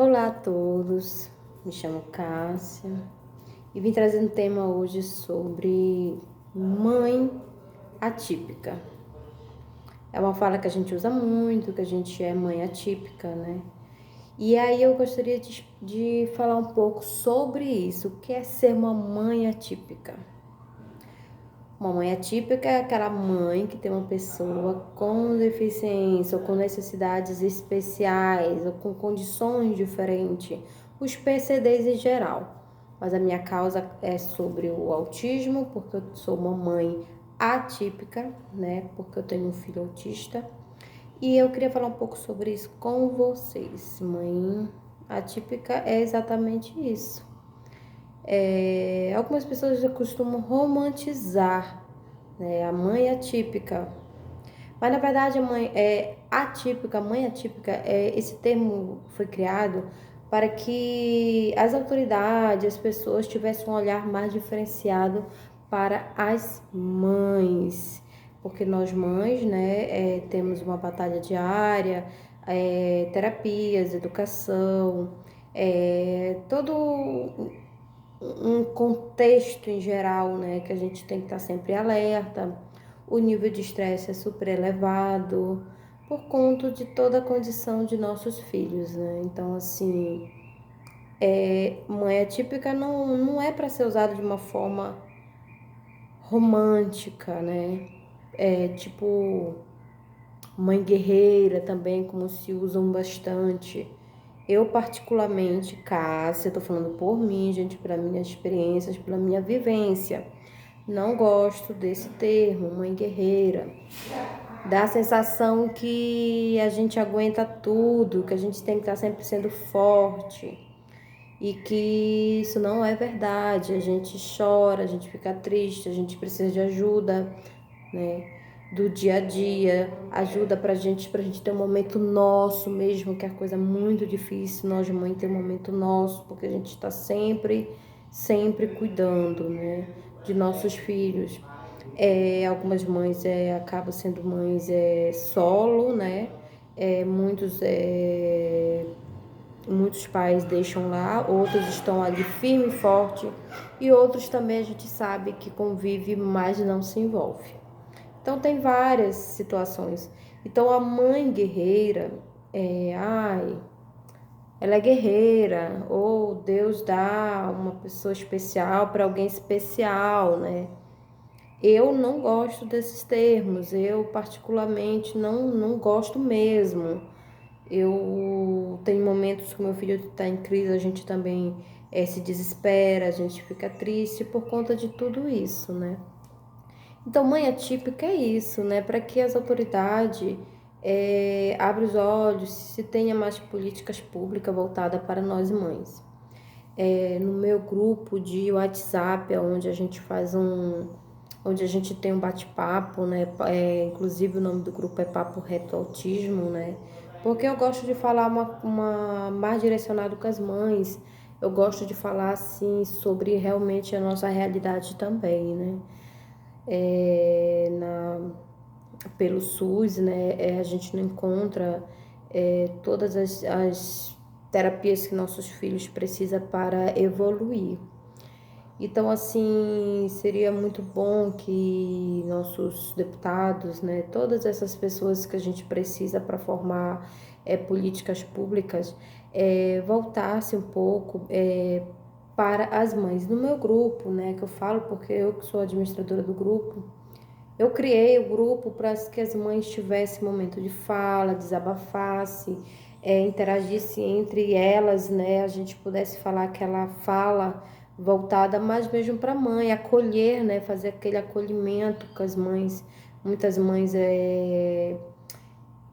Olá a todos, me chamo Cássia e vim trazer um tema hoje sobre mãe atípica. É uma fala que a gente usa muito, que a gente é mãe atípica, né? E aí eu gostaria de falar um pouco sobre isso, o que é ser uma mãe atípica. Uma mãe atípica é aquela mãe que tem uma pessoa com deficiência ou com necessidades especiais ou com condições diferentes, os PCDs em geral. Mas a minha causa é sobre o autismo, porque eu sou uma mãe atípica, né? Porque eu tenho um filho autista. E eu queria falar um pouco sobre isso com vocês. Mãe atípica é exatamente isso. Algumas pessoas já costumam romantizar, né, a mãe atípica, mas na verdade a mãe é atípica, a mãe atípica, esse termo foi criado para que as autoridades, as pessoas tivessem um olhar mais diferenciado para as mães, porque nós mães, né, temos uma batalha diária, terapias, educação, todo um contexto em geral, né, que a gente tem que estar sempre alerta. O nível de estresse é super elevado por conta de toda a condição de nossos filhos, né? Então, assim, mãe atípica não é para ser usado de uma forma romântica, né? É tipo mãe guerreira também, como se usam bastante. Eu, particularmente, Cássia, eu tô falando por mim, gente, pela minhas experiências, pela minha vivência. Não gosto desse termo, mãe guerreira. Dá a sensação que a gente aguenta tudo, que a gente tem que estar sempre sendo forte. E que isso não é verdade. A gente chora, a gente fica triste, a gente precisa de ajuda, né? Do dia a dia, ajuda pra gente ter um momento nosso mesmo, que é coisa muito difícil, nós mãe ter um momento nosso, porque a gente está sempre cuidando, né, de nossos filhos. Algumas mães acabam sendo mães solo, né, muitos pais deixam lá, outros estão ali firme e forte, e outros também a gente sabe que convive, mas não se envolve. Então tem várias situações. Então a mãe guerreira, ela é guerreira, ou Deus dá uma pessoa especial para alguém especial, né? Eu não gosto desses termos, eu particularmente não gosto mesmo. Eu tenho momentos que meu filho está em crise, a gente também se desespera, a gente fica triste por conta de tudo isso, né? Então, mãe atípica é isso, né? Para que as autoridades abram os olhos, se tenha mais políticas públicas voltadas para nós mães. No meu grupo de WhatsApp, onde a gente onde a gente tem um bate-papo, né? Inclusive o nome do grupo é Papo Reto Autismo, né? Porque eu gosto de falar mais direcionado com as mães. Eu gosto de falar assim sobre realmente a nossa realidade também, né? é, na, Pelo SUS, né, a gente não encontra todas as terapias que nossos filhos precisam para evoluir. Então, assim, seria muito bom que nossos deputados, né, todas essas pessoas que a gente precisa para formar políticas públicas, voltasse um pouco para as mães. No meu grupo, né, que eu falo porque eu que sou administradora do grupo, eu criei o grupo para que as mães tivessem momento de fala, desabafasse, interagisse entre elas, né? A gente pudesse falar aquela fala voltada mais mesmo para a mãe, acolher, né? Fazer aquele acolhimento com as mães. Muitas mães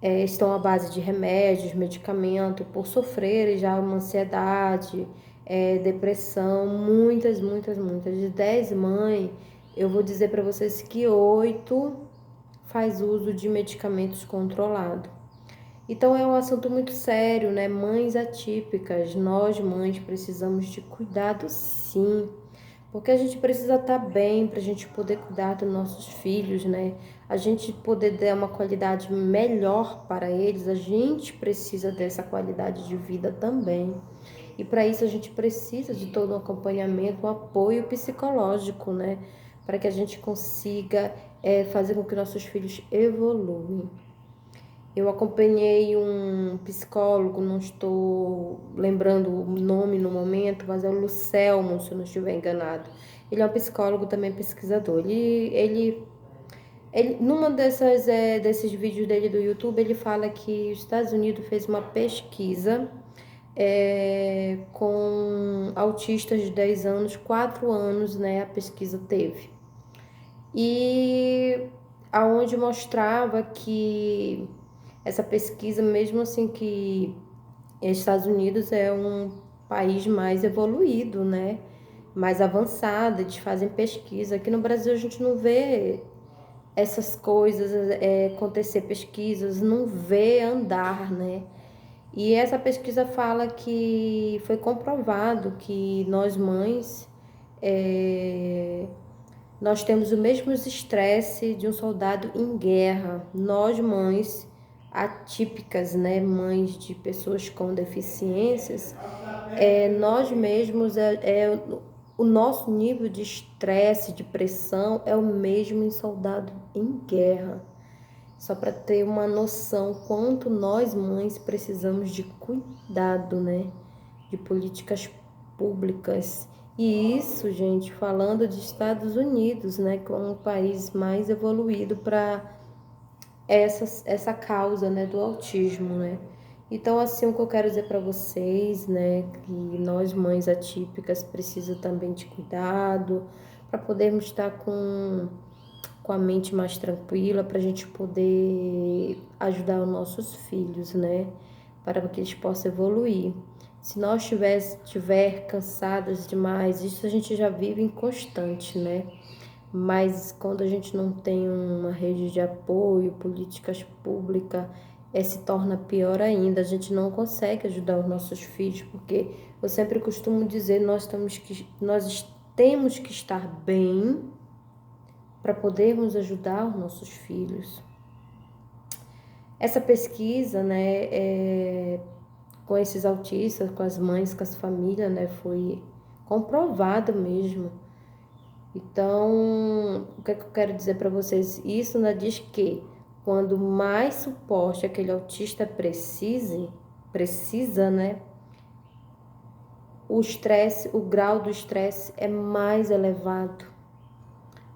estão à base de remédios, medicamento, por sofrerem já uma ansiedade, depressão. Muitas. De 10 mães, eu vou dizer para vocês que 8 faz uso de medicamentos controlados. Então é um assunto muito sério, né? Mães atípicas, nós mães precisamos de cuidado sim, Porque a gente precisa estar bem para a gente poder cuidar dos nossos filhos, né? A gente poder dar uma qualidade melhor para eles, a gente precisa dessa qualidade de vida também. E para isso a gente precisa de todo um acompanhamento, um apoio psicológico, né? Para que a gente consiga fazer com que nossos filhos evoluam. Eu acompanhei um psicólogo, não estou lembrando o nome no momento, mas é o Lucelmo, se eu não estiver enganado. Ele é um psicólogo também pesquisador. Numa desses vídeos dele do YouTube, ele fala que os Estados Unidos fez uma pesquisa com autistas de 10 anos, 4 anos, né? A pesquisa teve. E aonde mostrava que essa pesquisa, mesmo assim que Estados Unidos é um país mais evoluído, né? Mais avançado, eles fazem pesquisa. Aqui no Brasil a gente não vê essas coisas acontecer, pesquisas, não vê andar, né? E essa pesquisa fala que foi comprovado que nós mães nós temos o mesmo estresse de um soldado em guerra. Nós, mães atípicas, né, mães de pessoas com deficiências, nós mesmos, o nosso nível de estresse, de pressão é o mesmo em soldado em guerra. Só para ter uma noção quanto nós, mães, precisamos de cuidado, né, de políticas públicas. E isso, gente, falando de Estados Unidos, né, que é um país mais evoluído para essa causa, né, do autismo, né? Então, assim, o que eu quero dizer para vocês, né, que nós mães atípicas precisamos também de cuidado para podermos estar com a mente mais tranquila, para a gente poder ajudar os nossos filhos, né, para que eles possam evoluir. Se nós estiver cansadas demais, isso a gente já vive em constante, né? Mas quando a gente não tem uma rede de apoio, políticas públicas, se torna pior ainda. A gente não consegue ajudar os nossos filhos, porque eu sempre costumo dizer, nós temos que estar bem para podermos ajudar os nossos filhos. Essa pesquisa, né, com esses autistas, com as mães, com as famílias, né, foi comprovado mesmo. Então, o que é que eu quero dizer para vocês? Isso ainda diz que quando mais suporte aquele autista precisa, né, o grau do estresse é mais elevado.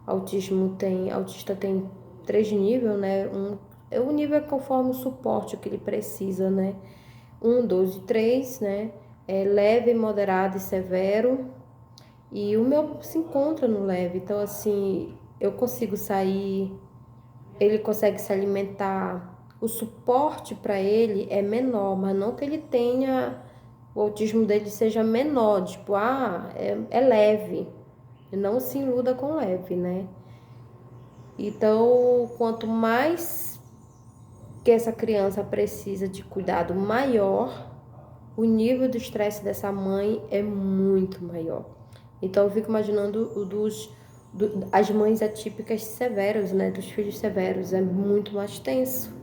Autista tem 3 níveis, né? O nível é conforme o suporte que ele precisa, né? 1, 2 e 3, né? É leve, moderado e severo. E o meu se encontra no leve. Então, assim, eu consigo sair, ele consegue se alimentar. O suporte para ele é menor, mas não que ele tenha, o autismo dele seja menor, tipo, é leve. Não se iluda com leve, né? Então, quanto mais que essa criança precisa de cuidado maior, o nível do estresse dessa mãe é muito maior. Então, eu fico imaginando as mães atípicas severas, né? Dos filhos severos, é muito mais tenso.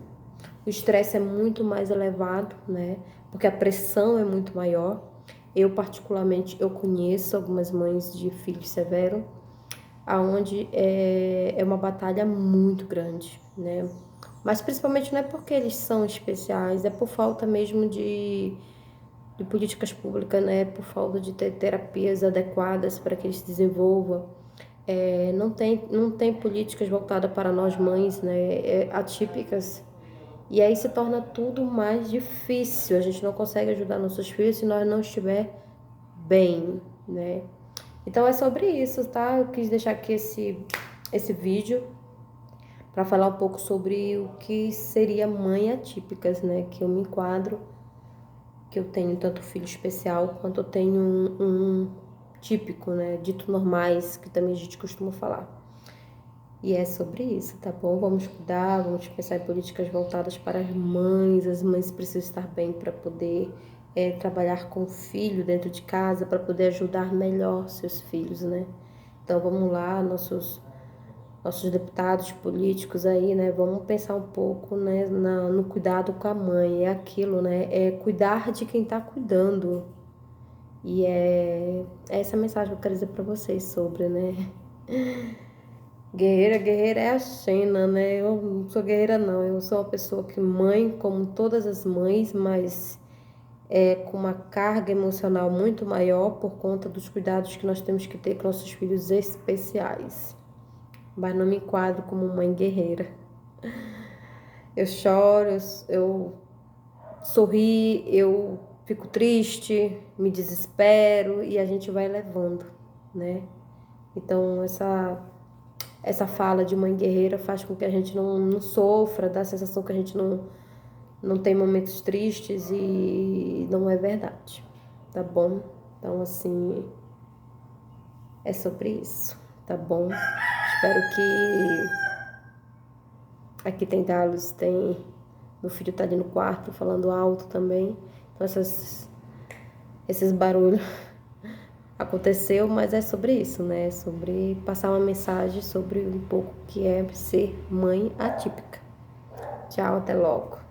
O estresse é muito mais elevado, né? Porque a pressão é muito maior. Eu, particularmente, eu conheço algumas mães de filhos severos, aonde é uma batalha muito grande, né? Mas principalmente não é porque eles são especiais, é por falta mesmo de políticas públicas, né? Por falta de ter terapias adequadas para que eles se desenvolvam. Não tem políticas voltadas para nós mães, né? Atípicas. E aí se torna tudo mais difícil. A gente não consegue ajudar nossos filhos se nós não estiver bem, né? Então é sobre isso, tá? Eu quis deixar aqui esse vídeo para falar um pouco sobre o que seria mãe atípicas, né? Que eu me enquadro, que eu tenho tanto filho especial quanto eu tenho um típico, né? Dito normais, que também a gente costuma falar. E é sobre isso, tá bom? Vamos cuidar, vamos pensar em políticas voltadas para as mães precisam estar bem para poder trabalhar com o filho dentro de casa para poder ajudar melhor seus filhos, né? Então vamos lá, nossos deputados políticos aí, né? Vamos pensar um pouco, né, no cuidado com a mãe. É aquilo, né? É cuidar de quem tá cuidando. E é essa mensagem que eu quero dizer para vocês sobre, né? Guerreira é a Xena, né? Eu não sou guerreira, não. Eu sou uma pessoa que mãe, como todas as mães, mas com uma carga emocional muito maior por conta dos cuidados que nós temos que ter com nossos filhos especiais. Mas não me enquadro como mãe guerreira. Eu choro, eu sorri, eu fico triste, me desespero e a gente vai levando, né? Então, essa fala de mãe guerreira faz com que a gente não sofra, dá a sensação que a gente não tem momentos tristes e não é verdade, tá bom? Então, assim, é sobre isso, tá bom? Espero que... Aqui tem galos, tem... Meu filho tá ali no quarto falando alto também. Então, esses barulhos aconteceu, mas é sobre isso, né? É sobre passar uma mensagem sobre um pouco que é ser mãe atípica. Tchau, até logo.